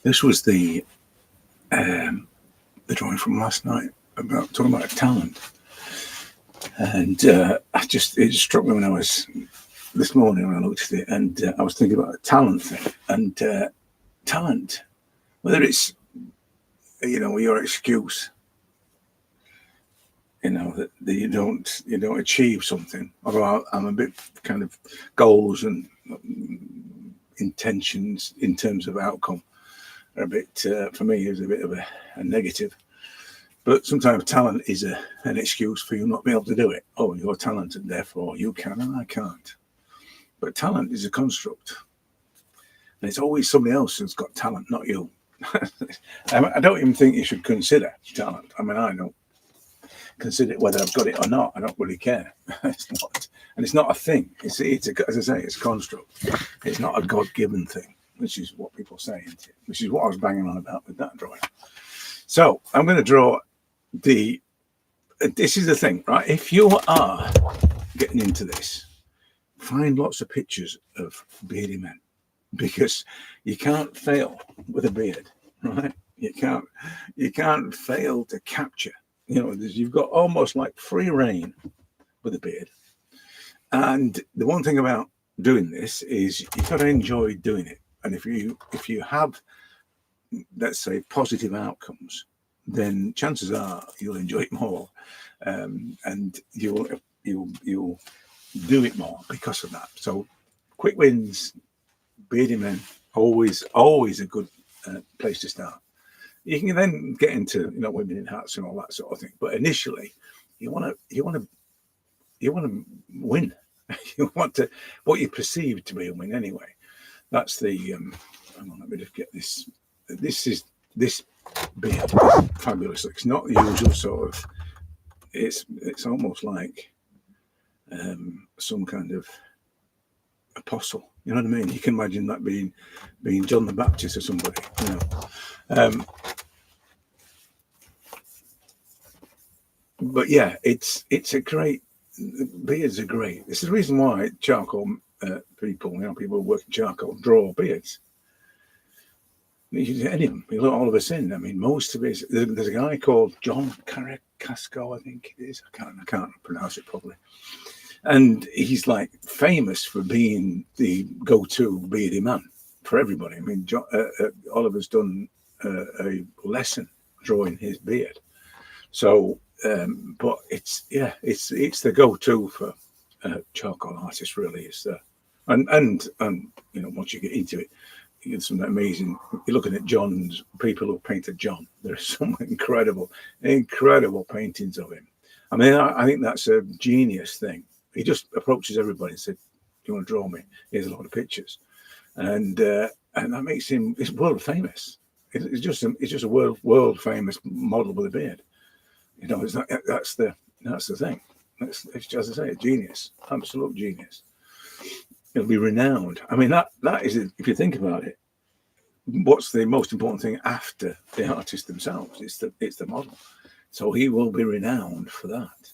This was the drawing from last night about talking about talent, and it struck me when I was this morning when I looked at it, and I was thinking about a talent thing, and talent, whether it's your excuse, that you don't achieve something. Although I'm a bit kind of goals and intentions in terms of outcome are a bit for me is a bit of a negative. But sometimes talent is an excuse for you not being able to do it. Oh, you're talented, therefore you can and I can't. But talent is a construct, and it's always somebody else who's got talent, not you. I don't even think you should consider talent. I mean, I don't consider it whether I've got it or not. I don't really care. It's not a thing. It's as I say, it's a construct. It's not a God-given thing, which is what people say, isn't it? Which is what I was banging on about with that drawing. So I'm going to draw this is the thing, right? If you are getting into this, find lots of pictures of beardy men, because you can't fail with a beard, right? You can't fail to capture. You've got almost like free reign with a beard. And the one thing about doing this is you've got to enjoy doing it. And if you have, let's say, positive outcomes, then chances are you'll enjoy it more, and you'll do it more because of that. So, quick wins, beardy men, always a good place to start. You can then get into women in hats and all that sort of thing. But initially, you want to win. You want to what you perceive to be a win anyway. That's the. Hang on, let me just get this. This beard is fabulous. It's not the usual sort of. It's almost like some kind of apostle. You know what I mean? You can imagine that being John the Baptist or somebody. But yeah, it's a great. Beards are great. This is the reason why charcoal people who work in charcoal draw beards. You can get any of them. You look all of us in. I mean, most of it. There's a guy called John Carrasco, I think it is. I can't pronounce it properly. And he's like famous for being the go-to beardy man for everybody. I mean, Oliver's done a lesson drawing his beard. So, but it's the go-to for charcoal artists. Really, is and once you get into it. It's some amazing. You're looking at John's people who painted John. There's some incredible paintings of him. I mean, I think that's a genius thing. He just approaches everybody and said, "Do you want to draw me? Here's a lot of pictures," and that makes him. It's world famous. It's just a world famous model with a beard. That's the thing. It's just as I say, a genius, absolute genius. It'll be renowned. I mean, that is, if you think about it, what's the most important thing after the artist themselves? It's the model. So he will be renowned for that.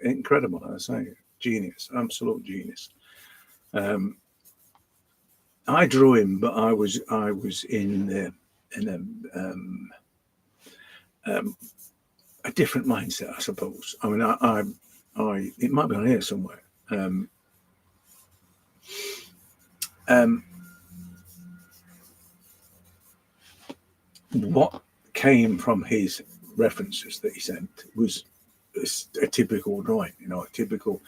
Incredible, as I say, genius, absolute genius. I drew him, but I was in a different mindset, I suppose. I mean, I it might be on here somewhere. What came from his references that he sent was a typical drawing, a typical.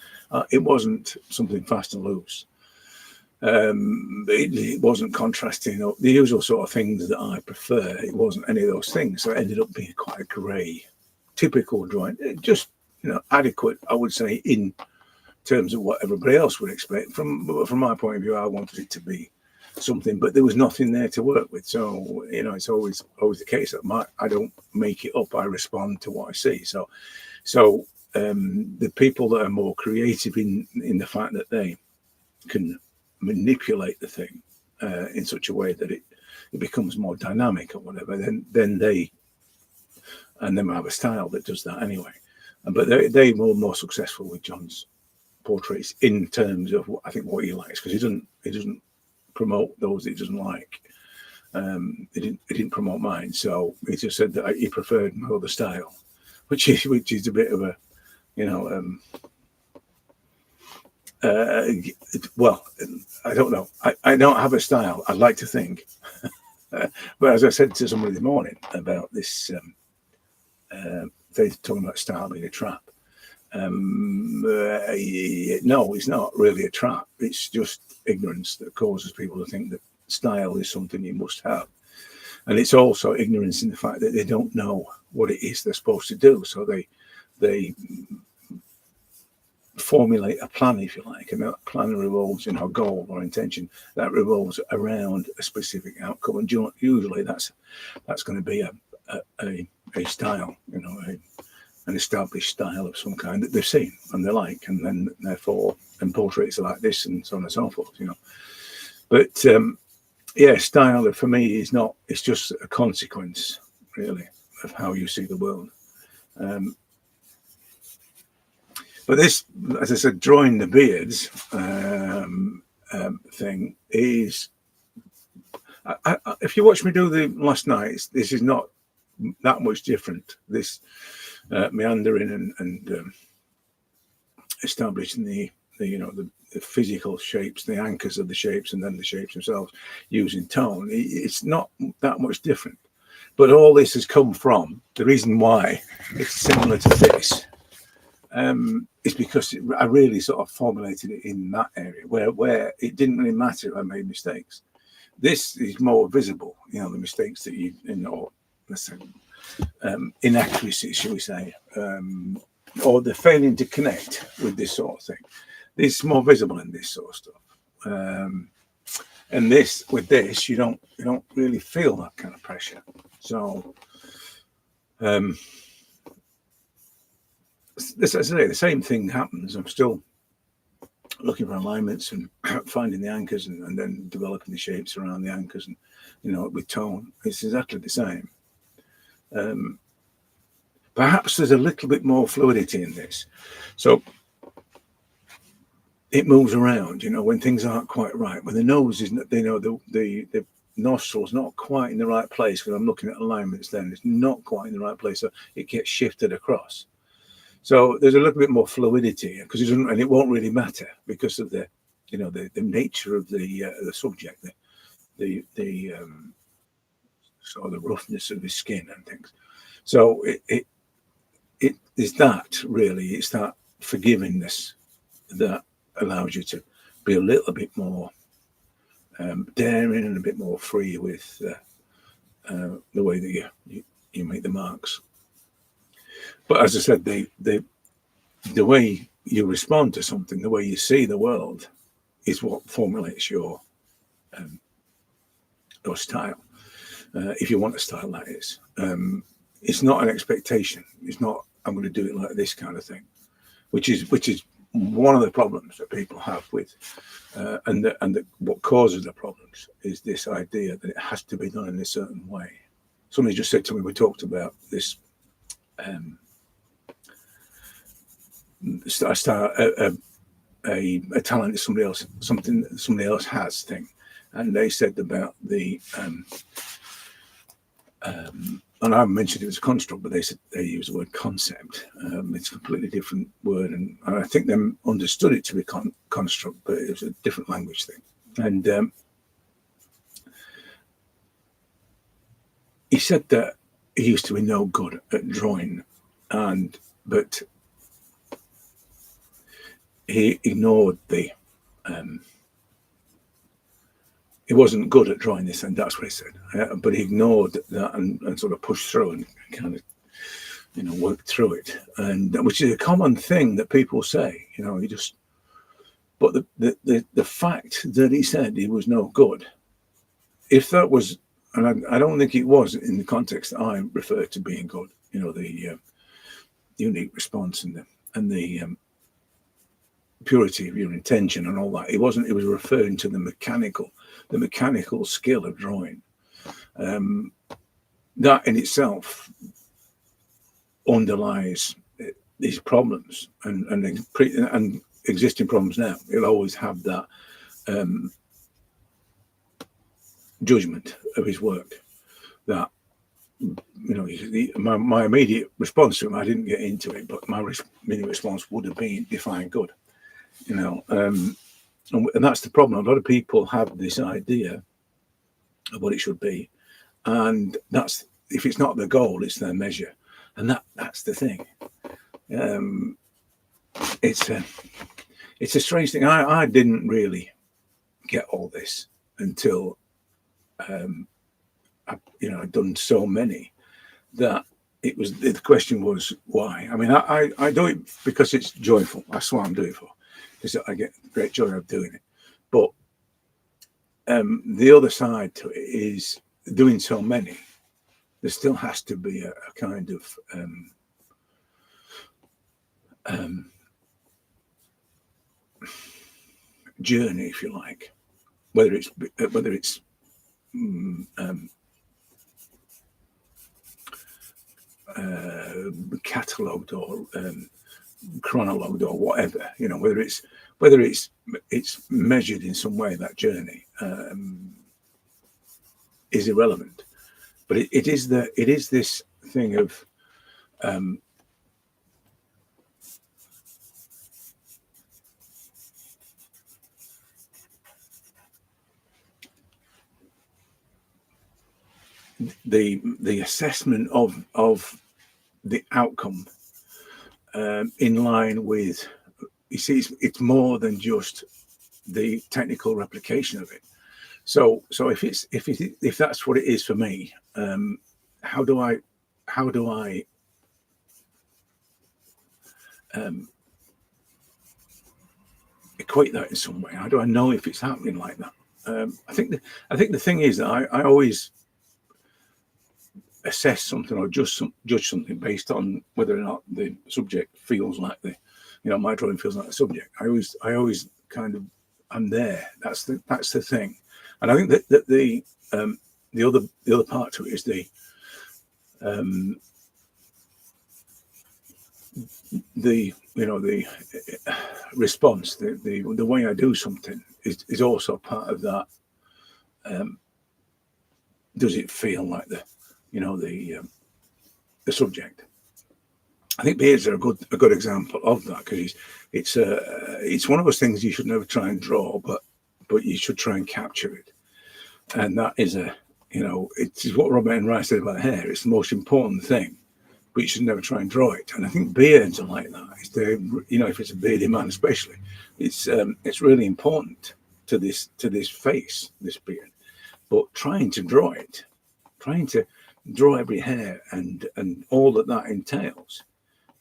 It wasn't something fast and loose. It wasn't contrasting, the usual sort of things that I prefer. It wasn't any of those things. So it ended up being quite a grey, typical drawing. Just adequate, I would say, in terms of what everybody else would expect. From my point of view, I wanted it to be something, but there was nothing there to work with. So it's always the case that I don't make it up. I respond to what I see. So the people that are more creative in the fact that they can manipulate the thing in such a way that it becomes more dynamic or whatever, then they might have a style that does that anyway. But they were more successful with John's portraits in terms of I think what he likes, because he doesn't promote those he doesn't like. He didn't promote mine, so he just said that he preferred my other style, which is a bit of a, you know, well, I don't know. I don't have a style. I'd like to think, but as I said to somebody this morning about this, they're talking about style being a trap. No, it's not really a trap. It's just ignorance that causes people to think that style is something you must have. And it's also ignorance in the fact that they don't know what it is they're supposed to do. So they formulate a plan, if you like, and that plan revolves, a goal or intention that revolves around a specific outcome. And usually that's going to be a style, an established style of some kind that they've seen and they like, and then therefore, and portraits are like this and so on and so forth, But style for me is not, it's just a consequence, really, of how you see the world. But this, as I said, drawing the beards thing is, if you watch me do the last night, this is not that much different. This meandering and establishing the physical shapes, the anchors of the shapes, and then the shapes themselves using tone. It's not that much different. But all this has come from the reason why it's similar to this. Is because I really sort of formulated it in that area where it didn't really matter if I made mistakes. This is more visible, the mistakes that let's say, inaccuracies, shall we say, or the failing to connect with this sort of thing. This is more visible in this sort of stuff. And with this, you don't really feel that kind of pressure. So, as I say, the same thing happens. I'm still looking for alignments and finding the anchors and then developing the shapes around the anchors and, with tone. It's exactly the same. Perhaps there's a little bit more fluidity in this. So it moves around, when things aren't quite right, when the nose isn't, the nostril's not quite in the right place, because I'm looking at alignments then, it's not quite in the right place, so it gets shifted across. So there's a little bit more fluidity, because it won't really matter because of the nature of the subject, the sort of the roughness of his skin and things. So it is that really, it's that forgivingness that allows you to be a little bit more daring and a bit more free with the way that you make the marks. But as I said, the way you respond to something, the way you see the world, is what formulates your style. If you want a style, that is. It's not an expectation. It's not, I'm going to do it like this kind of thing, which is one of the problems that people have with, what causes the problems is this idea that it has to be done in a certain way. Somebody just said to me, we talked about this. A talent is something that somebody else has thing, and they said about the and I mentioned it was a construct, but they use the word concept. It's a completely different word, and I think they understood it to be construct, but it was a different language thing. And he said that he used to be no good at drawing, but he ignored he wasn't good at drawing this, and that's what he said. But he ignored that and sort of pushed through and kind of, worked through it, and which is a common thing that people say. He just. But the fact that he said he was no good, if that was, and I don't think it was in the context that I refer to being good. The unique response and the purity of your intention and all that. It wasn't. It was referring to the mechanical skill of drawing. That in itself underlies these problems and existing problems now. It'll always have that judgment of his work that, my immediate response to him, I didn't get into it, but my immediate response would have been define good, and that's the problem. A lot of people have this idea of what it should be, and that's, if it's not the goal, it's their measure, and that's the thing. It's a strange thing. I didn't really get all this until I'd done so many that the question was why. I mean, I do it because it's joyful. That's what I'm doing it for, because I get great joy of doing it. But the other side to it is doing so many. There still has to be a kind of journey, if you like, whether it's catalogued or chronologued or whatever, whether it's measured in some way. That journey is irrelevant, but it is this thing of the assessment of the outcome in line with, you see, it's more than just the technical replication of it. So if that's what it is for me, how do I equate that in some way? How do I know if it's happening like that? I think the thing is that I always assess something or judge something based on whether or not the subject feels like my drawing feels like the subject. I always kind of, I'm there. That's the thing. And I think that the other part to it is the response, the way I do something is also part of that. Does it feel like the subject? I think beards are a good example of that, because it's one of those things you should never try and draw, but you should try and capture it. And that is it's what Robert and Rice said about hair. It's the most important thing, but you should never try and draw it. And I think beards are like that. If it's a bearded man especially, it's really important to this face, this beard. But trying to draw it, trying to draw every hair and all that entails,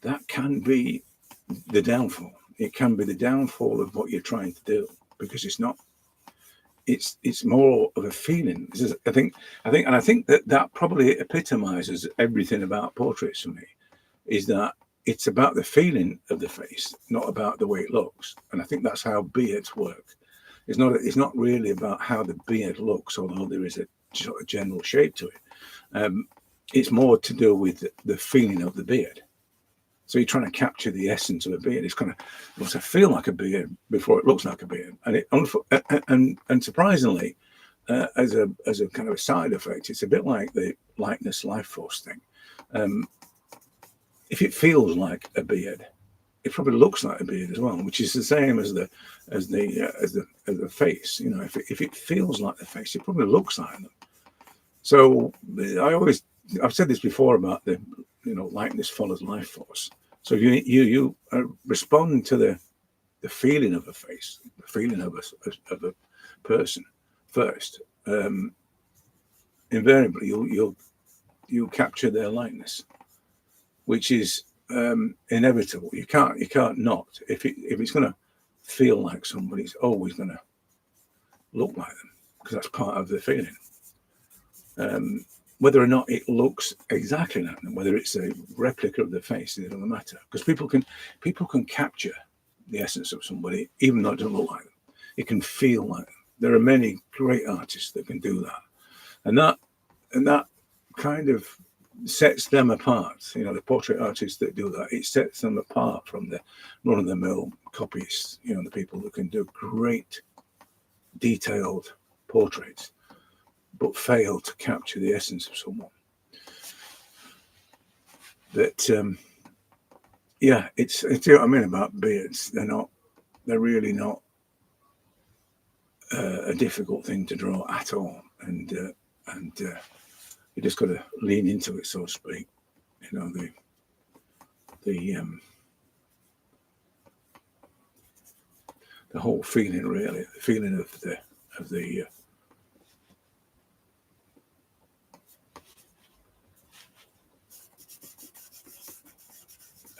that can be the downfall. It can be the downfall of what you're trying to do, because it's not. It's more of a feeling. I think that probably epitomizes everything about portraits for me, is that it's about the feeling of the face, not about the way it looks. And I think that's how beards work. It's not really about how the beard looks, although there is a sort of general shape to it. It's more to do with the feeling of the beard. So you're trying to capture the essence of a beard. It's kind of wants to feel like a beard before it looks like a beard. And surprisingly, as a kind of a side effect, it's a bit like the likeness lifeforce thing. If it feels like a beard, it probably looks like a beard as well, which is the same as the face. If it feels like the face, it probably looks like them. So I've said this before about the likeness follows life force. So you respond to the feeling of a face, the feeling of a person first. Invariably, you'll capture their likeness, which is inevitable. You can't not. If it's going to feel like somebody, it's always going to look like them, because that's part of the feeling. Whether or not it looks exactly like them, whether it's a replica of the face, it doesn't matter, because people can capture the essence of somebody even though it doesn't look like them. It can feel like them. There are many great artists that can do that, and that kind of sets them apart. The portrait artists that do that, it sets them apart from the run-of-the-mill copyists. The people that can do great, detailed portraits. but fail to capture the essence of someone. That yeah, it's you know what I mean about beards. They're really not a difficult thing to draw at all, and you just got to lean into it, so to speak. You know, the whole feeling, really, the feeling of the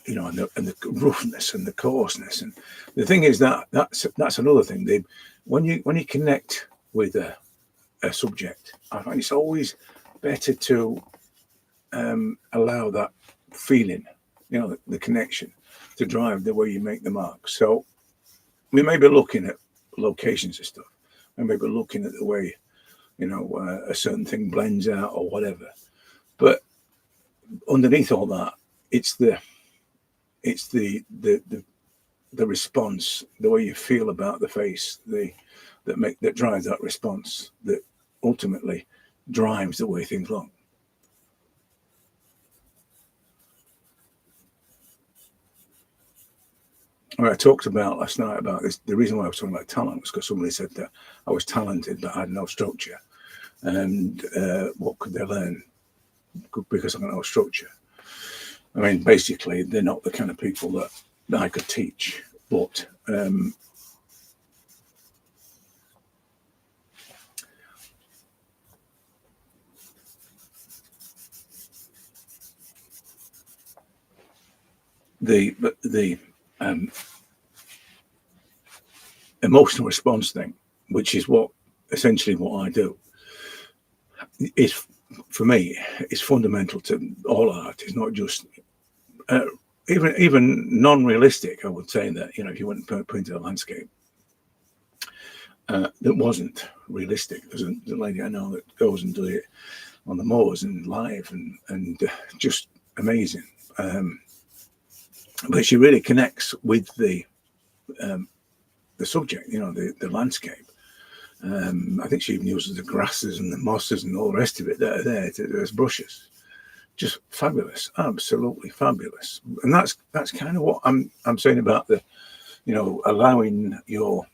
you know, and the roughness and the coarseness. And the thing is that's another thing. When you connect with a subject, I find it's always better to allow that feeling, you know, the connection to drive the way you make the mark. So we may be looking at locations and stuff, and maybe looking at the way, you know, a certain thing blends out or whatever. But underneath all that, it's the response, the way you feel about the face, that drives that response, that ultimately drives the way things look. I talked about last night about this. The reason why I was talking about talent was because somebody said that I was talented but I had no structure, and what could they learn because I got no structure? I mean, basically, they're not the kind of people that I could teach. But the emotional response thing, which is essentially what I do, is, for me, is fundamental to all art. It's not just even non-realistic. I would say that, you know, if you went and painted a landscape that wasn't realistic, there's a lady I know that goes and does it on the moors and live and just amazing. But she really connects with the subject, you know, the landscape. I think she even uses the grasses and the mosses and all the rest of it that are there as brushes. Just fabulous, absolutely fabulous. And that's kind of what I'm saying about the, you know, allowing your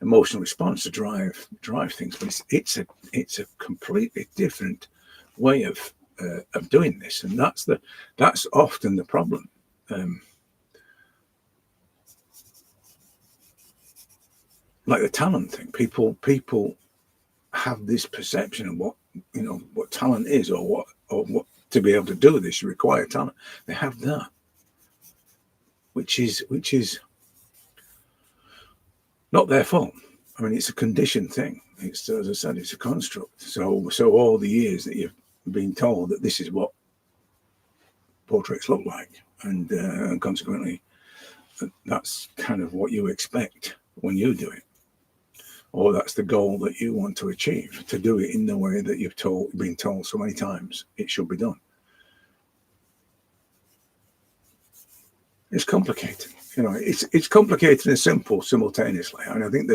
emotional response to drive things. But it's a completely different way of doing this, and that's often the problem. Like the talent thing, people have this perception of what, you know, what talent is, or what to be able to do this you require talent. They have that, which is not their fault. I mean, it's a conditioned thing. It's, as I said, it's a construct. So all the years that you've been told that this is what portraits look like, and consequently, that's kind of what you expect when you do it, or that's the goal that you want to achieve, to do it in the way that you've been told so many times it should be done. It's complicated, you know. It's complicated and simple simultaneously, and I think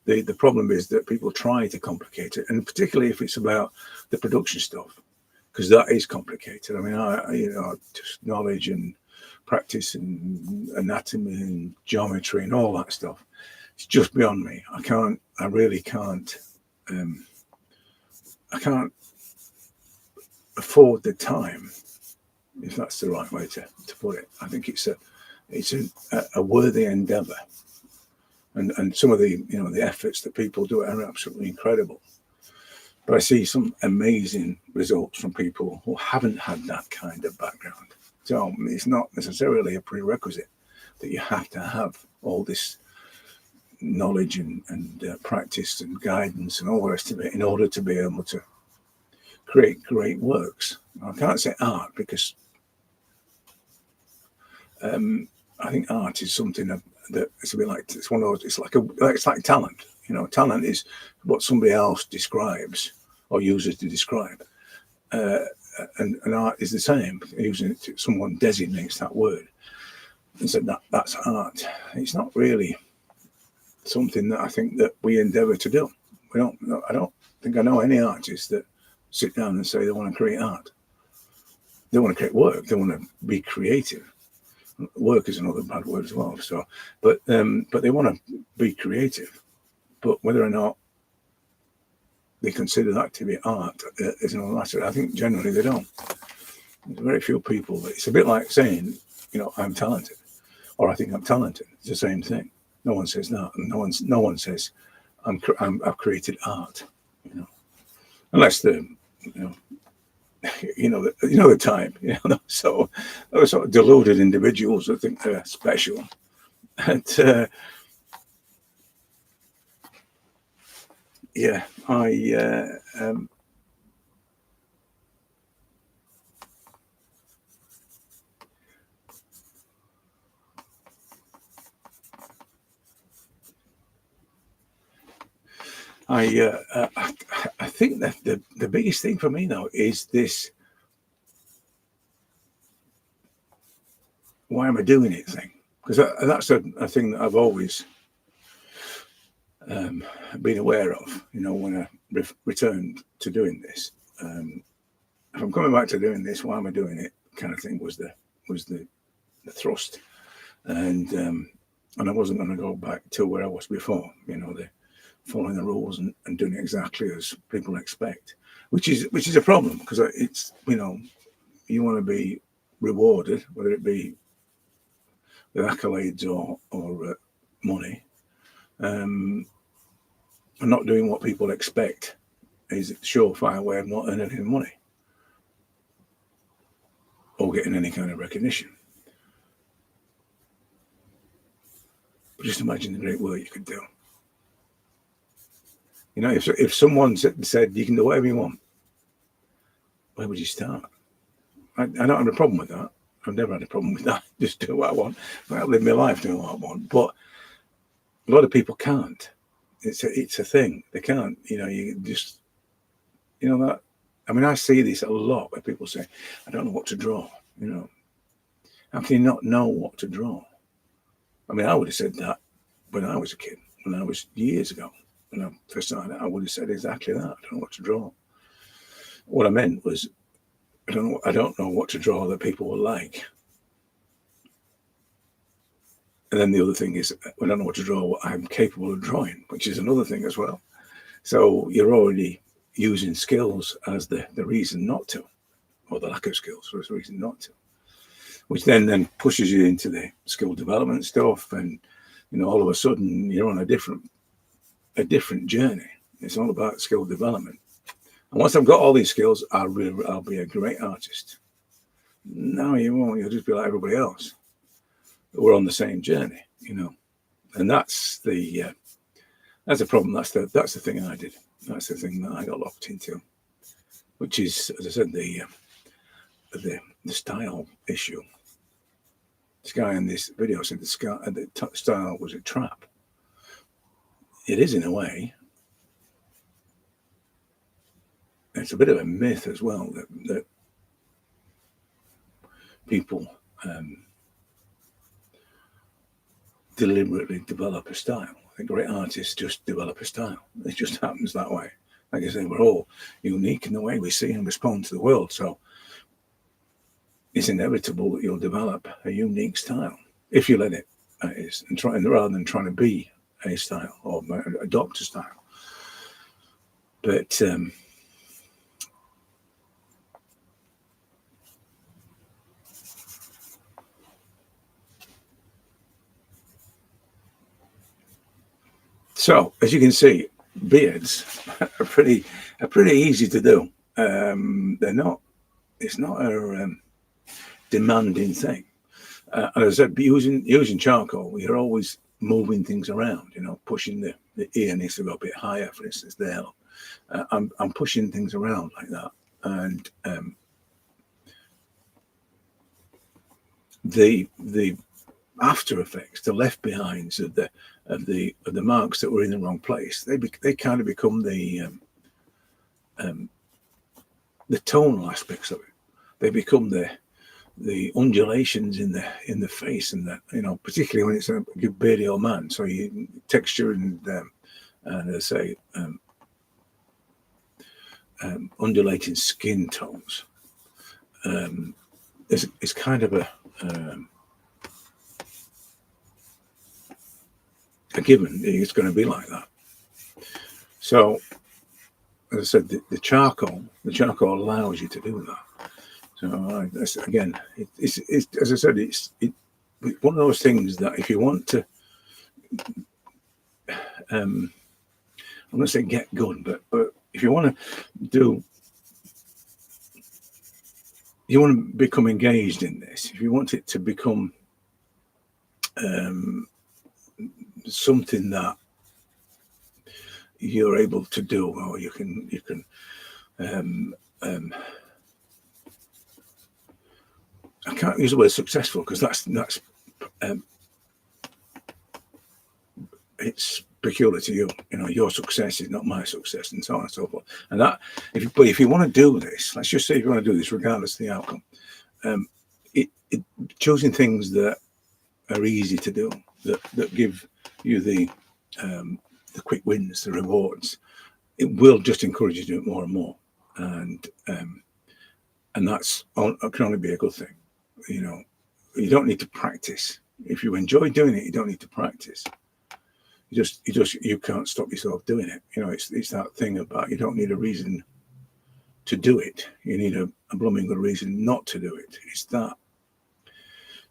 the problem is that people try to complicate it, and particularly if it's about the production stuff, because that is complicated. I mean, just knowledge and practice and anatomy and geometry and all that stuff. It's just beyond me. I really can't. I can't afford the time, if that's the right way to put it. I think it's a worthy endeavor, and some of the, you know, the efforts that people do are absolutely incredible. But I see some amazing results from people who haven't had that kind of background. So it's not necessarily a prerequisite that you have to have all this knowledge and practice and guidance and all the rest of it in order to be able to create great works. I can't say art, because I think art is something that it's a bit like, it's one of those, it's like talent. You know, talent is what somebody else describes or uses to describe, and art is the same. Using it, someone designates that word and said that's art. It's not really something that I think that we endeavour to do. I don't think I know any artist that sit down and say they want to create art. They want to create work. They want to be creative. Work is another bad word as well. So, but they want to be creative. But whether or not they consider that to be art is another matter. I think generally they don't. There's very few people. It's a bit like saying, I'm talented, or I think I'm talented. It's the same thing. No one says that, and no one says I've created art. Unless the the type. So those sort of deluded individuals that think they're special, and yeah, I think that the biggest thing for me now is this why am I doing it thing, because that's a thing that I've always been aware of. When I returned to doing this, if I'm coming back to doing this, why am I doing it? Kind of thing was the thrust, and I wasn't going to go back to where I was before. The following the rules and doing it exactly as people expect, which is a problem, because it's you want to be rewarded, whether it be with accolades or money, and not doing what people expect is a surefire way of not earning any money or getting any kind of recognition. But just imagine the great work you could do. If someone said you can do whatever you want, where would you start? I don't have a problem with that. I've never had a problem with that. Just do what I want. I live my life doing what I want. But a lot of people can't. It's a thing. They can't. You just that. I mean, I see this a lot where people say, "I don't know what to draw." How can you not know what to draw? I mean, I would have said that when I was a kid. When I was years ago. When I first started out, I would have said exactly that. I don't know what to draw. What I meant was, I don't know what to draw that people will like. And then the other thing is, I don't know what to draw what I'm capable of drawing, which is another thing as well. So you're already using skills as the reason not to, or the lack of skills as the reason not to, which then pushes you into the skill development stuff, and all of a sudden you're on a different journey. It's all about skill development. And once I've got all these skills, I'll be a great artist. No, you won't. You'll just be like everybody else. We're on the same journey, and that's the problem. That's the thing I did. That's the thing that I got locked into, which is, as I said, the style issue. This guy in this video said the style was a trap. It is in a way. It's a bit of a myth as well that people deliberately develop a style. I think great artists just develop a style. It just happens that way. Like I say, we're all unique in the way we see and respond to the world. So it's inevitable that you'll develop a unique style if you let it, that is, rather than trying to be a style or adopt a style. But so, as you can see, beards are pretty easy to do. They're not. It's not a demanding thing. And as I said, using charcoal, you're always moving things around. Pushing the ear needs to go a bit higher, for instance. There, I'm pushing things around like that, and the after effects, the left behinds of the marks that were in the wrong place, they kind of become the tonal aspects of it. They become the undulations in the face, and that particularly when it's a beardy old man. So you texture and as I say, undulating skin tones. It's kind of a given. It's going to be like that. So, as I said, the charcoal allows you to do that. So again, it's as I said, it's one of those things that if you want to, I'm going to say get good, but if you want to you want to become engaged in this, if you want it to become something that you're able to do, or you can I can't use the word successful because that's it's peculiar to you. You know, your success is not my success, and so on and so forth. And that, if you want to do this, let's just say if you want to do this, regardless of the outcome, choosing things that are easy to do, that give you the quick wins, the rewards, it will just encourage you to do it more and more, and that's can only be a good thing. You know, you don't need to practice. If you enjoy doing it, you don't need to practice. You can't stop yourself doing it. You know, it's that thing about you don't need a reason to do it. You need a blooming good reason not to do it. It's that.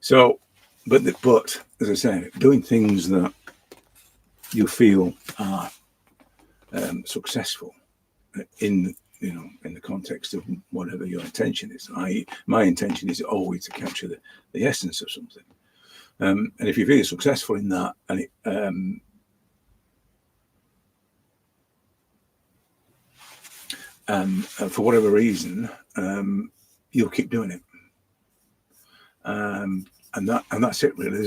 So, but as I say, doing things that you feel are successful in the context of whatever your intention is. My intention is always to capture the essence of something. And if you feel successful in that, and it for whatever reason, you'll keep doing it. And that's it really. There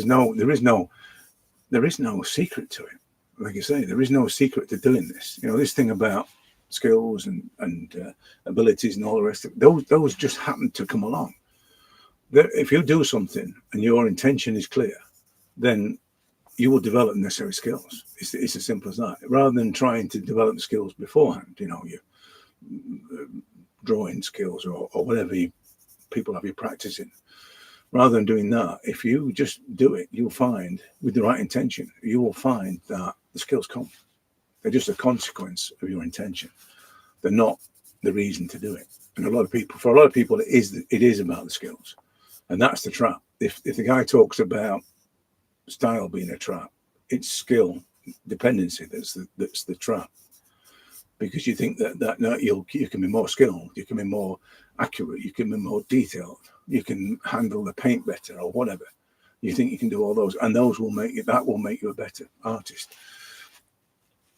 is no secret to it. Like you say, there is no secret to doing this. You know, this thing about skills and abilities and all the rest of it, those just happen to come along. If you do something and your intention is clear, then you will develop necessary skills. It's as simple as that. Rather than trying to develop the skills beforehand, you know, your drawing skills or whatever people have you practicing. Rather than doing that, if you just do it, you'll find, with the right intention, you will find that the skills come. They're just a consequence of your intention. They're not the reason to do it. And for a lot of people, it is about the skills, and that's the trap. If the guy talks about style being a trap, it's skill dependency that's the trap. Because you think that you can be more skilled, you can be more accurate, you can be more detailed, you can handle the paint better or whatever. You think you can do all those, and that will make you a better artist.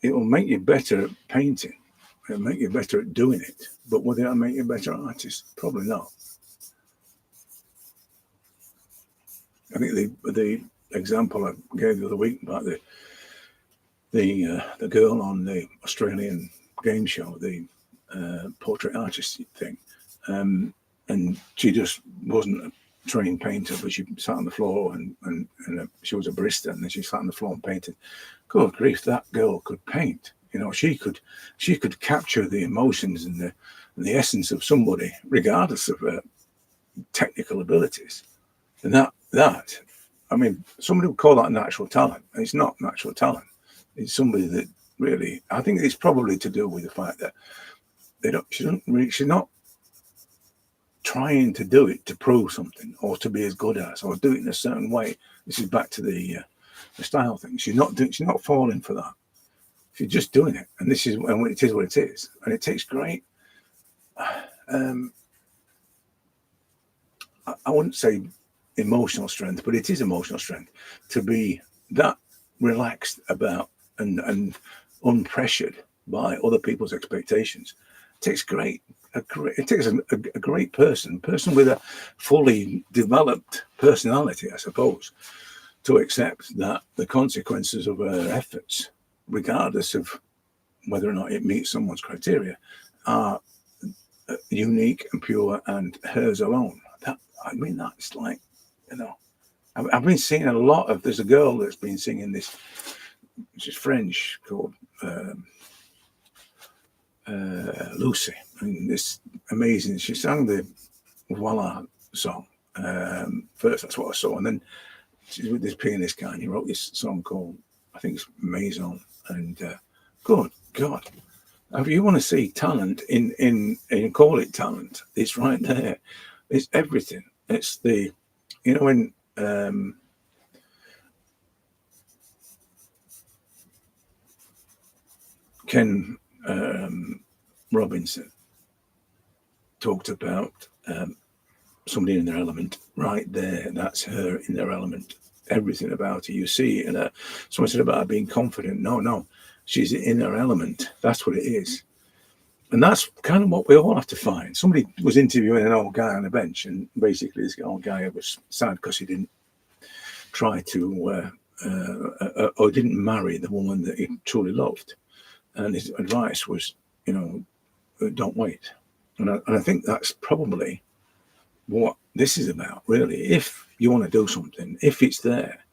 It will make you better at painting. It'll make you better at doing it. But will that make you a better artist? Probably not. I think the example I gave the other week about the girl on the Australian game show, the portrait artist thing, and she just wasn't a trained painter, but she sat on the floor and she was a barista, and then she sat on the floor and painted. Good grief, that girl could paint. You know, she could capture the emotions and the essence of somebody, regardless of technical abilities. And that, I mean, somebody would call that natural talent. It's not natural talent. It's somebody that really, I think it's probably to do with the fact that she's not trying to do it to prove something or to be as good as or do it in a certain way. This is back to the style thing. She's not falling for that. She's just doing it, and it is what it is. And it takes great. I wouldn't say emotional strength, but it is emotional strength to be that relaxed about and unpressured by other people's expectations. It takes a great person with a fully developed personality, I suppose, to accept that the consequences of her efforts, regardless of whether or not it meets someone's criteria, are unique and pure and hers alone. That's like, you know, I've been seeing a lot of. There's a girl that's been singing this, which is French, called Lucy, and this amazing. She sang the Voila song first. That's what I saw, and then she's with this pianist guy, and he wrote this song called, I think it's Maison. And good God, if you want to see talent in call it talent, it's right there. It's everything. It's the, you know, when Ken Robinson talked about somebody in their element, right there. That's her in their element. Everything about her, you see it in her. Someone said about her being confident. No, she's in her element. That's what it is. And that's kind of what we all have to find. Somebody was interviewing an old guy on a bench, and basically this old guy was sad because he didn't try to or didn't marry the woman that he truly loved. And his advice was, you know, don't wait. And I think that's probably what this is about, really. If you want to do something, if it's there,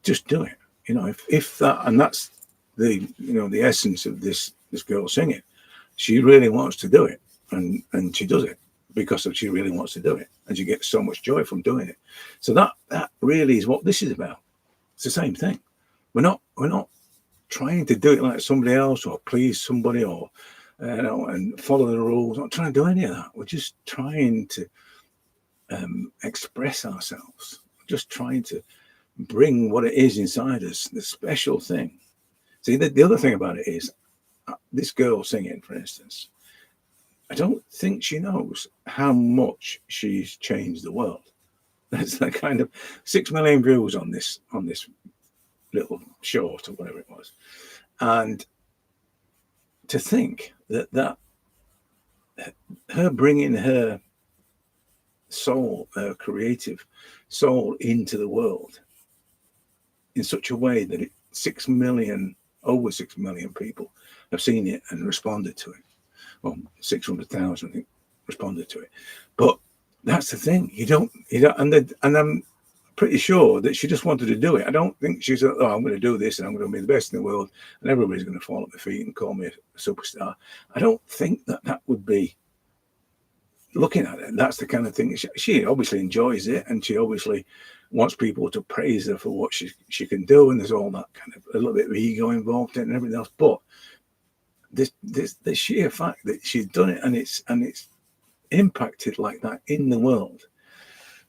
just do it. You know, if that, and that's the, you know, the essence of this girl singing. She really wants to do it, and she does it because of she really wants to do it, and she gets so much joy from doing it. So that really is what this is about. It's the same thing. We're not trying to do it like somebody else or please somebody or you know, and follow the rules. Not trying to do any of that. We're just trying to express ourselves. Just trying to bring what it is inside us, the special thing. See, the other thing about it is this girl singing, for instance. I don't think she knows how much she's changed the world. That's that kind of 6 million views on this little short or whatever it was, and to think that her bringing her soul, her creative soul into the world in such a way that over 6 million people have seen it and responded to it. Well, 600,000 I think responded to it. But that's the thing. You don't, and I'm pretty sure that she just wanted to do it. I don't think she said, "Oh, I'm going to do this and I'm going to be the best in the world and everybody's going to fall at my feet and call me a superstar." I don't think that would be looking at it. That's the kind of thing. She obviously enjoys it, and she obviously wants people to praise her for what she can do, and there's all that kind of a little bit of ego involved in it and everything else. But the sheer fact that she's done it and it's impacted like that in the world,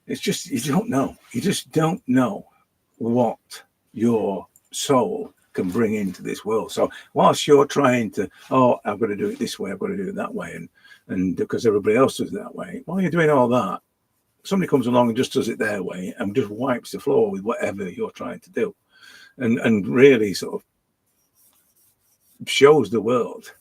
it's just, you just don't know what your soul can bring into this world. So whilst you're trying to, oh, I've got to do it this way, I've got to do it that way, and because everybody else does it that way, while you're doing all that, somebody comes along and just does it their way and just wipes the floor with whatever you're trying to do, and really sort of shows the world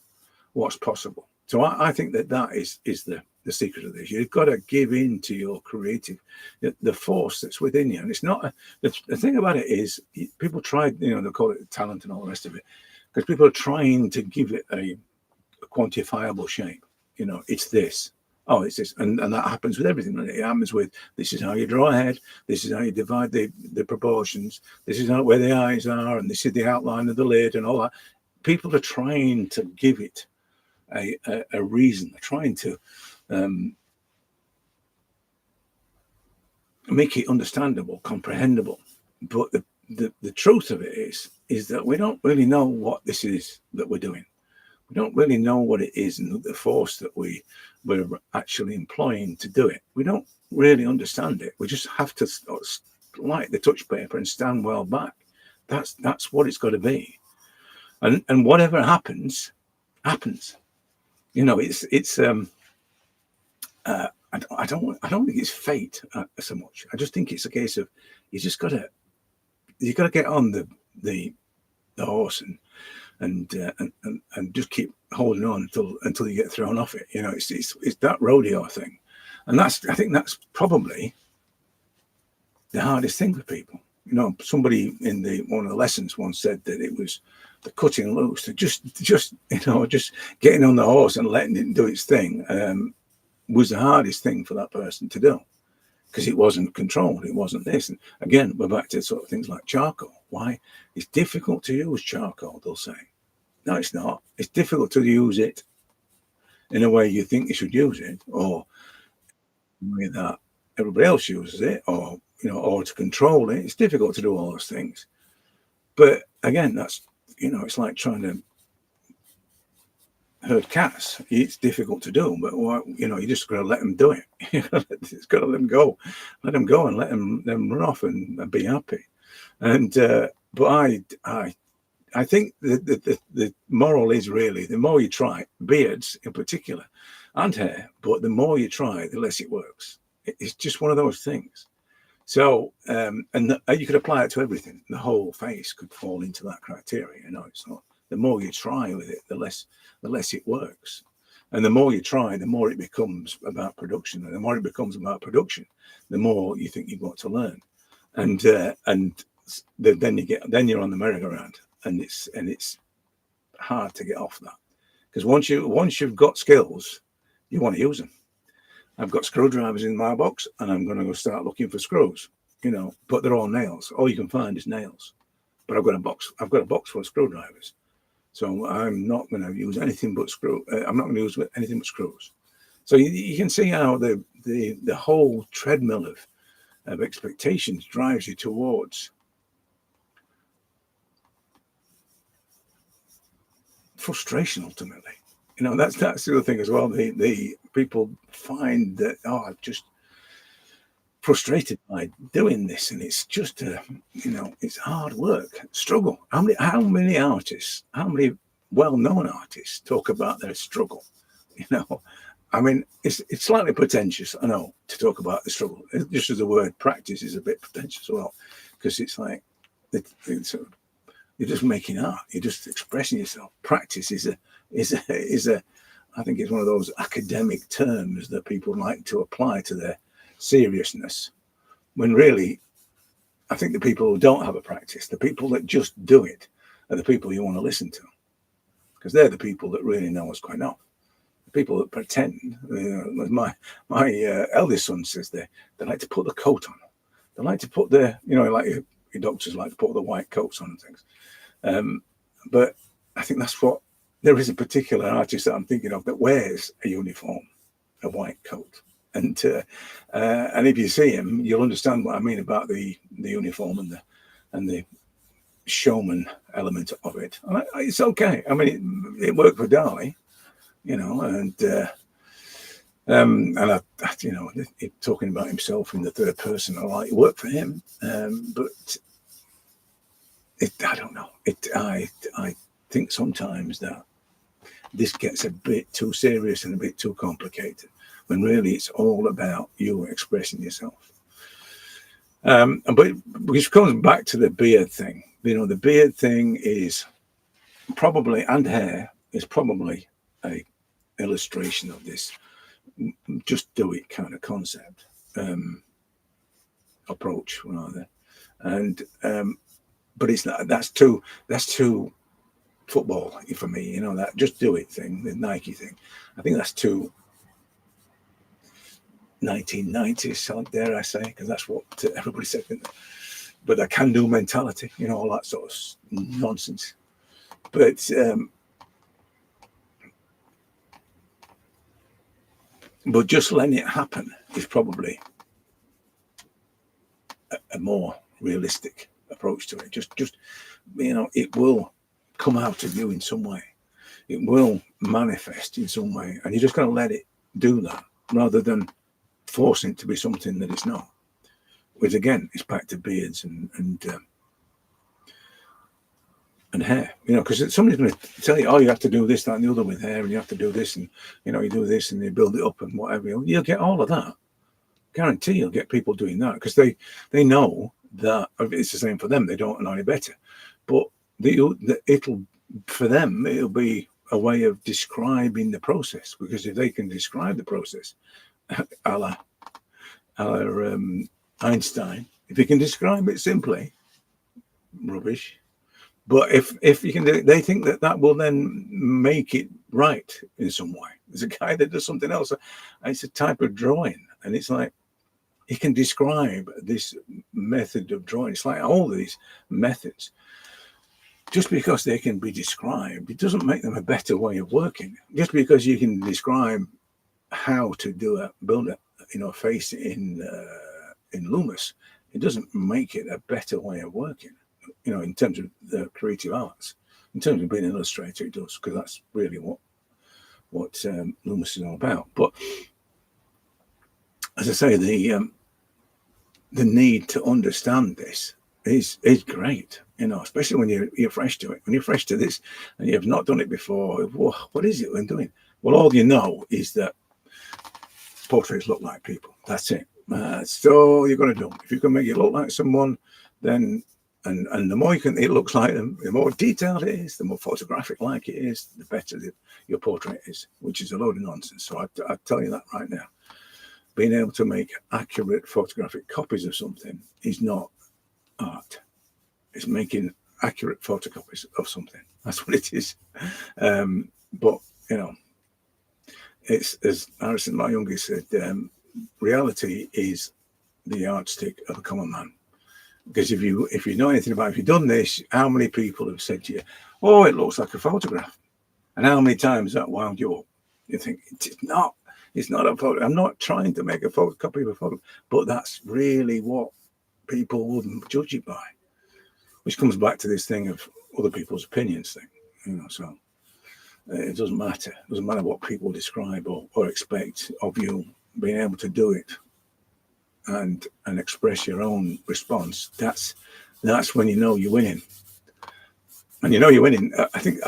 what's possible. So I think that is the secret of this. You've got to give in to your creative, the force that's within you. And it's not, the thing about it is people try, they call it talent and all the rest of it, because people are trying to give it a quantifiable shape. It's this. Oh, it's this. And that happens with everything. It happens with, this is how you draw a head. This is how you divide the proportions. This is where the eyes are. And this is the outline of the lid and all that. People are trying to give it a reason. They're trying to make it understandable, comprehensible. But the truth of it is that we don't really know what this is that we're doing. We don't really know what it is and the force that we're actually employing to do it. We don't really understand it. We just have to light the touch paper and stand well back. That's what it's got to be. And whatever happens. It's I don't think it's fate so much. I just think it's a case of you got to get on the horse and just keep holding on until you get thrown off it. It's that rodeo thing, and I think that's probably the hardest thing for people. Somebody in one of the lessons once said that it was the cutting loose, just getting on the horse and letting it do its thing was the hardest thing for that person to do, because it wasn't controlled. It wasn't this. And again, we're back to sort of things like charcoal. Why? It's difficult to use charcoal, they'll say. No, it's not. It's difficult to use it in a way you think you should use it, or the way that everybody else uses it, or or to control it. It's difficult to do all those things. But again, that's it's like trying to herd cats. It's difficult to do, but you just got to let them do it. It's got to let them go, and let them run off and be happy. And but I think the moral is really the more you try, beards in particular, and hair, but the more you try, the less it works. It's just one of those things. So, you could apply it to everything. The whole face could fall into that criteria. It's not. The more you try with it, the less it works. And the more you try, the more it becomes about production. And the more it becomes about production, the more you think you've got to learn. And then you're on the merry-go-round, and it's hard to get off that, because once you've got skills, you want to use them. I've got screwdrivers in my box, and I'm going to go start looking for screws. But they're all nails. All you can find is nails. But I've got a box full of screwdrivers, so I'm not going to use anything but I'm not going to use anything but screws. So you can see how the whole treadmill of expectations drives you towards frustration ultimately. That's the other thing as well. The people find that I'm just frustrated by doing this, and it's just it's hard work, struggle. How many artists, how many well-known artists talk about their struggle? I mean, it's slightly pretentious, I know, to talk about the struggle. Just as the word practice is a bit pretentious as well, because it's like you're just making art. You're just expressing yourself. Practice is a I think it's one of those academic terms that people like to apply to their seriousness, when really, I think the people who don't have a practice, the people that just do it, are the people you want to listen to, because they're the people that really know what's going on. The people that pretend, my eldest son says they like to put the coat on. They like to put like your doctors like to put the white coats on and things. But I think that's what, there is a particular artist that I'm thinking of that wears a uniform, a white coat. And if you see him, you'll understand what I mean about the uniform and the showman element of it. And it's okay. I mean, it worked for Dali, and talking about himself in the third person, it worked for him. But I don't know. I think sometimes that this gets a bit too serious and a bit too complicated, when really it's all about you expressing yourself. But which comes back to the beard thing. The beard thing is probably, and hair is probably a illustration of this just do it kind of concept, approach rather. And but it's not, that's too football for me, that just do it thing, the Nike thing. I think that's too 1990s, dare I say, because that's what everybody said. But the can-do mentality, all that sort of nonsense. But just letting it happen is probably a more realistic approach to it. Just it will come out of you in some way. It will manifest in some way, and you're just going to let it do that, rather than forcing it to be something that it's not. Which again, is back to beards and hair, because somebody's going to tell you, you have to do this, that, and the other with hair, and you have to do this, and you do this, and you build it up, and whatever. You'll get all of that. Guarantee you'll get people doing that, because they know that it's the same for them. They don't know any better, but it'll for them it'll be a way of describing the process, because if they can describe the process, a la Einstein, if you can describe it simply, rubbish. But if you can do it, they think that will then make it right in some way. There's a guy that does something else. It's a type of drawing, and it's like he can describe this method of drawing. It's like all these methods. just because they can be described, it doesn't make them a better way of working. Just because you can describe how to build a face in Loomis, it doesn't make it a better way of working. In terms of the creative arts, in terms of being an illustrator, it does, because that's really what Loomis is all about. But as I say, the need to understand this is great, especially when you're fresh to it. When you're fresh to this and you have not done it before, what is it I'm doing? Well, all you know is that portraits look like people. That's it. That's all you're going to do. If you can make it look like someone, then and the more it looks like them, the more detailed it is, the more photographic like it is, the better your portrait is, which is a load of nonsense. So I tell you that right now. Being able to make accurate photographic copies of something is not art. It's making accurate photocopies of something. That's what it is. But it's, as Harrison, my youngest, said, reality is the yardstick of the common man. Because if you know anything about, if you've done this, how many people have said to you, "Oh, it looks like a photograph," and how many times that wound you up? You think it's not a photo. I'm not trying to make a photocopy of a photo, but that's really what people wouldn't judge it by, which comes back to this thing of other people's opinions thing. So it doesn't matter. It doesn't matter what people describe or expect of you. Being able to do it and express your own response, that's when you know you're winning. And you're winning. I think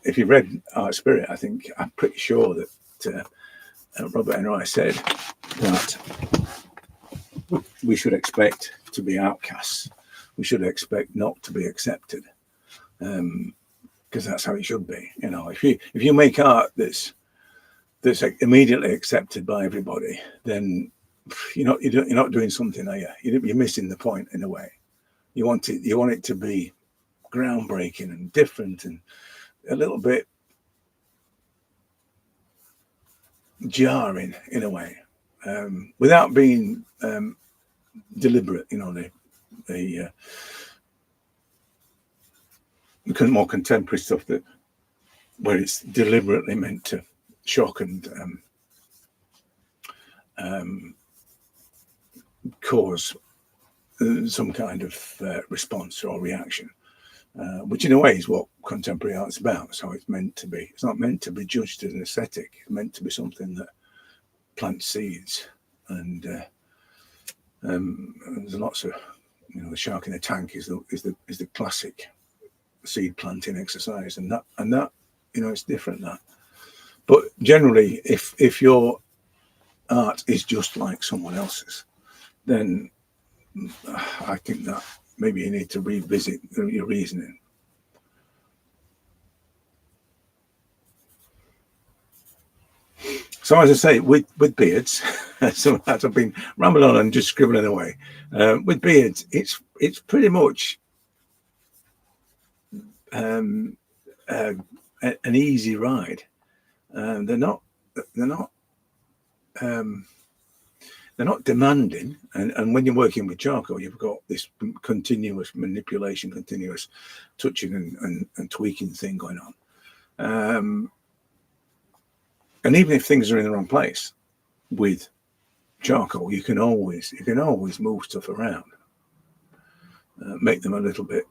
if you've read Art Spirit, I'm pretty sure that Robert Enright said that we should expect to be outcasts. We should expect not to be accepted, because that's how it should be. If you make art that's immediately accepted by everybody, then you're not doing something, are you? You're missing the point in a way. You want it to be groundbreaking and different and a little bit jarring in a way, without being deliberate. The more contemporary stuff where it's deliberately meant to shock and cause some kind of response or reaction, which in a way is what contemporary art's about. So it's not meant to be judged as an aesthetic. It's meant to be something that plants seeds. And there's lots of, the shark in the tank is the classic seed planting exercise, and that it's different that. But generally, if your art is just like someone else's, then I think that maybe you need to revisit your reasoning. So as I say, with beards, so I've been rambling on and just scribbling away. With beards, it's pretty much an easy ride. They're not demanding, and when you're working with charcoal, you've got this continuous manipulation, continuous touching and tweaking thing going on. And even if things are in the wrong place with charcoal, you can always move stuff around, make them a little bit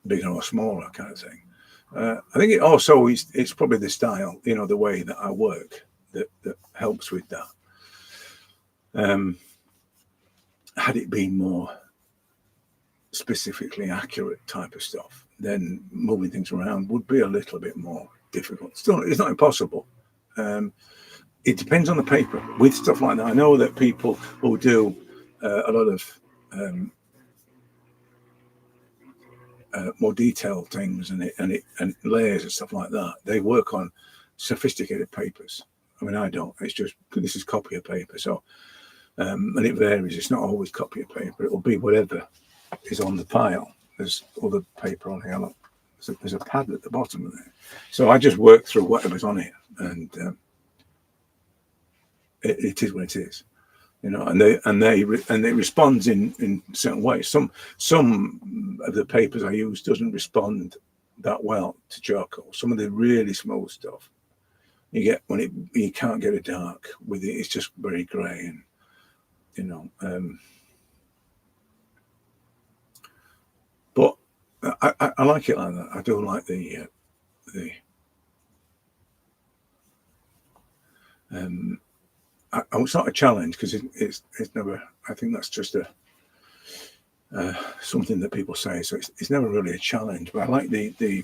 bigger or smaller, kind of thing. I think it also it's probably the style, the way that I work that helps with that. Had it been more specifically accurate type of stuff, then moving things around would be a little bit more difficult. Still, it's not impossible. It depends on the paper. With stuff like that, I know that people who do a lot of more detailed things and layers and stuff like that, they work on sophisticated papers. I mean, I don't. It's just, this is copier paper, so and it varies. It's not always copier paper. It will be whatever is on the pile. There's other paper on here. Look, there's a pad at the bottom of it. So I just work through whatever's on here, and it is what it is. you know, and it responds in certain ways. Some of the papers I use doesn't respond that well to charcoal. Some of the really smooth stuff you get you can't get a dark with it. It's just very grey, and you know. But I like it like that. I do like the it's not a challenge because it's never. I think that's just a something that people say. So it's never really a challenge. But I like the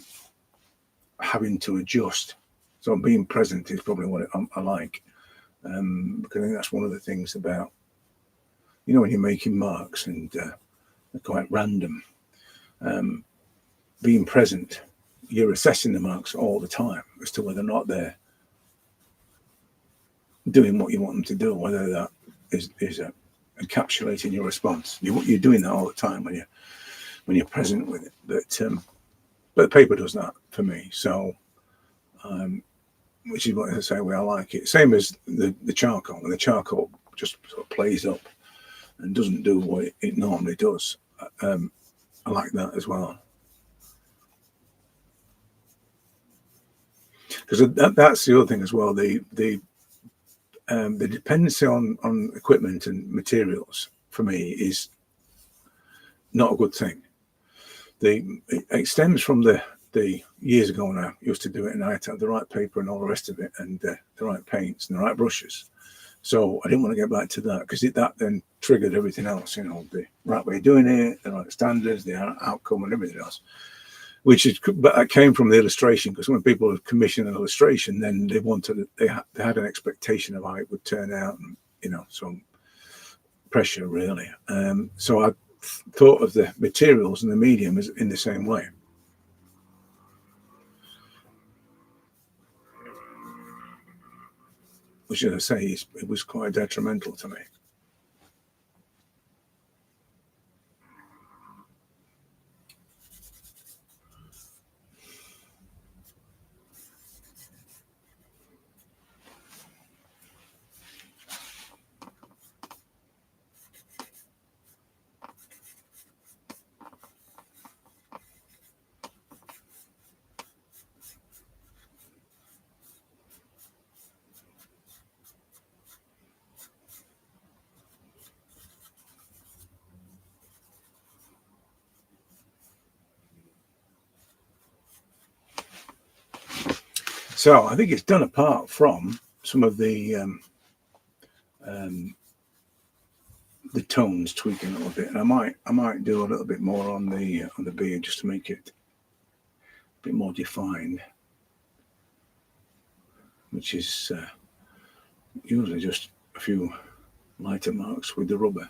having to adjust. So being present is probably what I like, because I think that's one of the things about, you know, when you're making marks and they're quite random. Being present, you're assessing the marks all the time as to whether or not they're doing what you want them to do, whether that is encapsulating your response. You're doing that all the time when you're present with it. But the paper does that for me. So, which is what I say. Well, I like it. Same as the charcoal. When the charcoal just sort of plays up and doesn't do what it normally does. I like that as well. Because that's the other thing as well. The dependency on equipment and materials for me is not a good thing. It stems from the years ago when I used to do it, and I had to have the right paper and all the rest of it, and the right paints and the right brushes. So I didn't want to get back to that, because that then triggered everything else. You know, the right way of doing it, the right standards, the outcome, and everything else. But that came from the illustration, because when people would commission an illustration, then they had an expectation of how it would turn out, and you know, some pressure really. So I thought of the materials and the medium as in the same way, which, as I say, it was quite detrimental to me. So I think it's done apart from some of the tones tweaking a little bit, and I might do a little bit more on the beard just to make it a bit more defined, which is usually just a few lighter marks with the rubber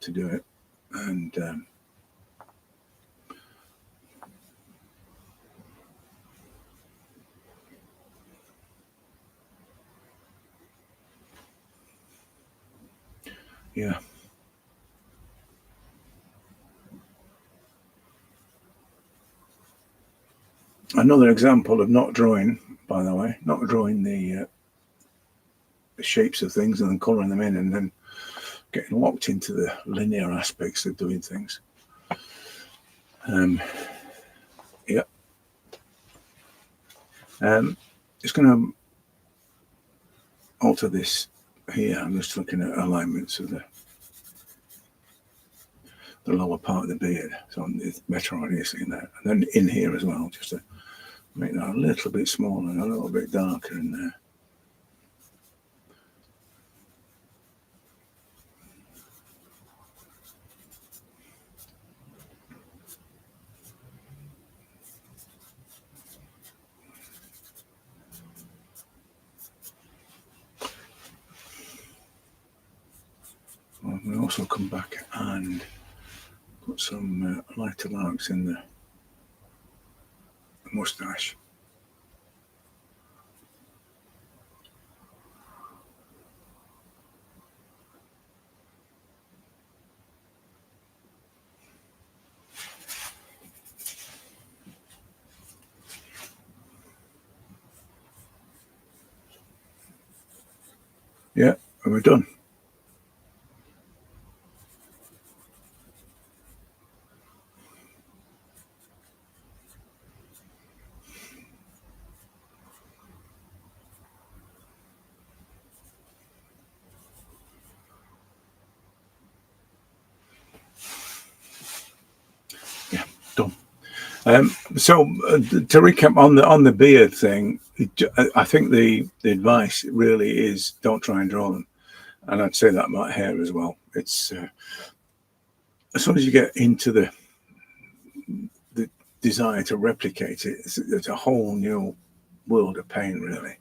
to do it, and yeah. Another example of not drawing, by the way, not drawing the shapes of things and then colouring them in, and then getting locked into the linear aspects of doing things. Yeah. Just going to alter this here. I'm just looking at alignments of the lower part of the beard, so it's better idea seeing that. And then in here as well, just to make that a little bit smaller and a little bit darker in there. I'm going to also come back and put some lighter marks in the moustache. Yeah, and we're done. Done. To recap on the beard thing, I think the advice really is don't try and draw them, and I'd say that about hair as well. It's as soon as you get into the desire to replicate it, it's a whole new world of pain, really.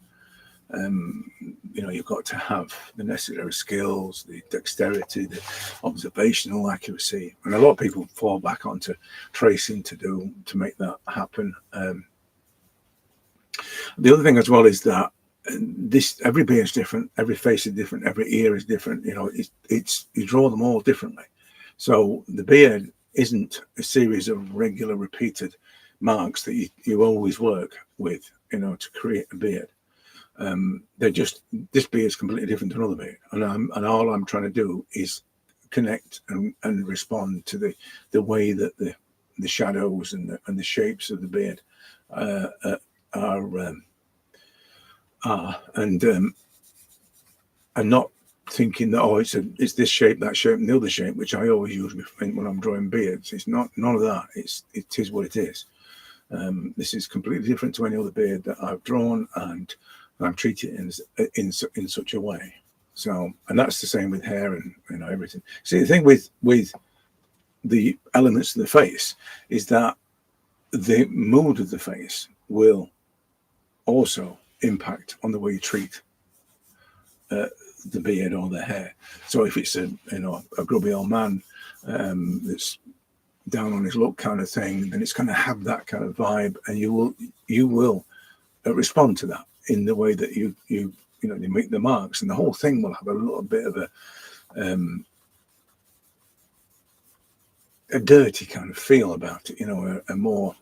You know, you've got to have the necessary skills, the dexterity, the observational accuracy, and a lot of people fall back onto tracing to make that happen. The other thing as well is that every beard is different, every face is different, every ear is different. You know, it's you draw them all differently. So the beard isn't a series of regular repeated marks that you always work with, you know, to create a beard. They're just, this beard is completely different to another beard, and all I'm trying to do is connect and respond to the way that the shadows and the shapes of the beard are, and not thinking that it's this shape, that shape, and the other shape, which I always use when I'm drawing beards. It's not, none of that. It is what it is. This is completely different to any other beard that I've drawn, and I'm treating it in such a way. So, and that's the same with hair and, you know, everything. See, the thing with the elements of the face is that the mood of the face will also impact on the way you treat the beard or the hair. So if it's a grubby old man that's down on his luck kind of thing, then it's going to have that kind of vibe, and you will respond to that in the way that you make the marks, and the whole thing will have a little bit of a dirty kind of feel about it, you know, a more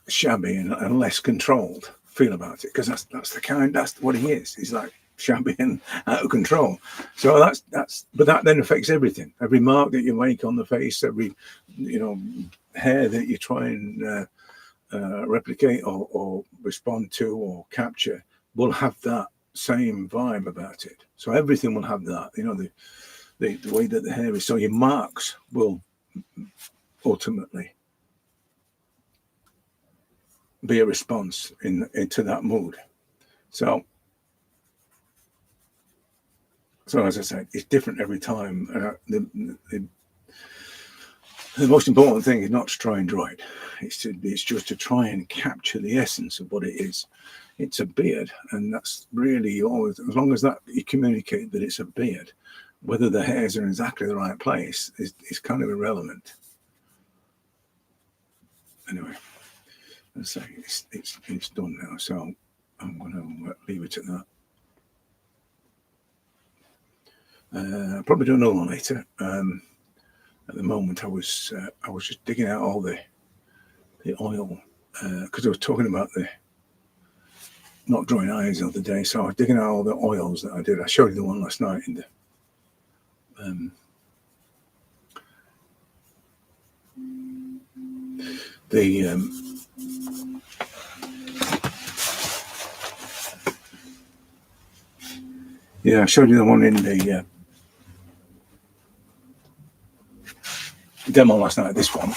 shabby and less controlled feel about it, because that's what he is. He's like shabby and out of control. So but that then affects everything. Every mark that you make on the face, every, you know, hair that you try and replicate or respond to or capture will have that same vibe about it. So everything will have that, you know, the way that the hair is. So your marks will ultimately be a response into that mood. So as I said, it's different every time. The most important thing is not to try and draw it. It's just to try and capture the essence of what it is. It's a beard, and that's really always, as long as that you communicate that it's a beard, whether the hairs are in exactly the right place is kind of irrelevant. Anyway, let's say it's done now, so I'm going to leave it at that. I'll probably do another one later. At the moment, I was just digging out all the oil, because I was talking about the not drawing eyes the other day. So I was digging out all the oils that I did. I showed you the one last night in I showed you the one in the demo last night, this one.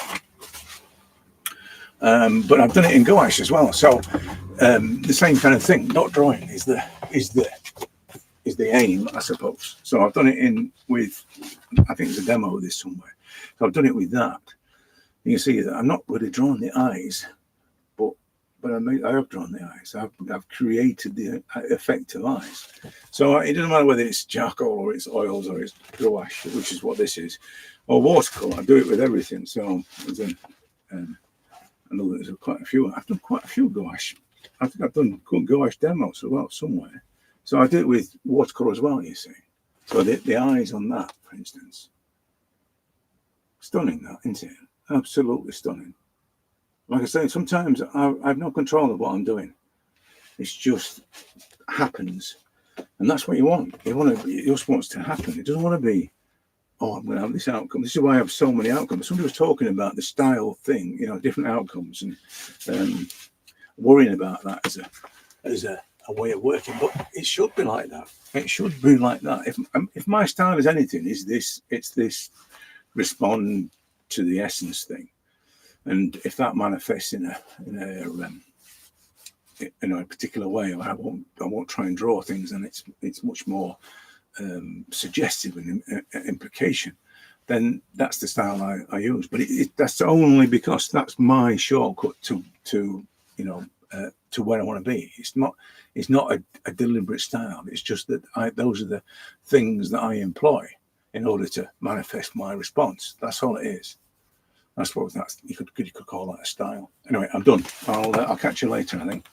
But I've done it in gouache as well. So the same kind of thing. Not drawing is the aim, I suppose. So I've done it with, I think there's a demo of this somewhere. So I've done it with that. You can see that I'm not really drawing the eyes, but I have drawn the eyes. I've created the effect of eyes. So it doesn't matter whether it's charcoal or it's oils or it's gouache, which is what this is, or watercolor. I do it with everything. So there's I know there's quite a few. I've done quite a few gouache. I think I've done gouache demos as well somewhere. So I do it with watercolor as well, you see. So the eyes on that, for instance. Stunning, that, isn't it? Absolutely stunning. Like I say, sometimes I have no control of what I'm doing. It just happens. And that's what you want. It just wants to happen. It doesn't want to be, oh, I'm going to have this outcome. This is why I have so many outcomes. Somebody was talking about the style thing, you know, different outcomes, and worrying about that as a way of working, but it should be like that. It should be like that. If my style is anything, it's this respond to the essence thing, and if that manifests in a particular way, I won't try and draw things, and it's much more suggestive and implication. Then that's the style I use. But that's only because that's my shortcut to where I want to be. It's not a deliberate style. It's just that those are the things that I employ in order to manifest my response. That's all it is. You could call that a style. Anyway, I'm done. I'll catch you later, I think.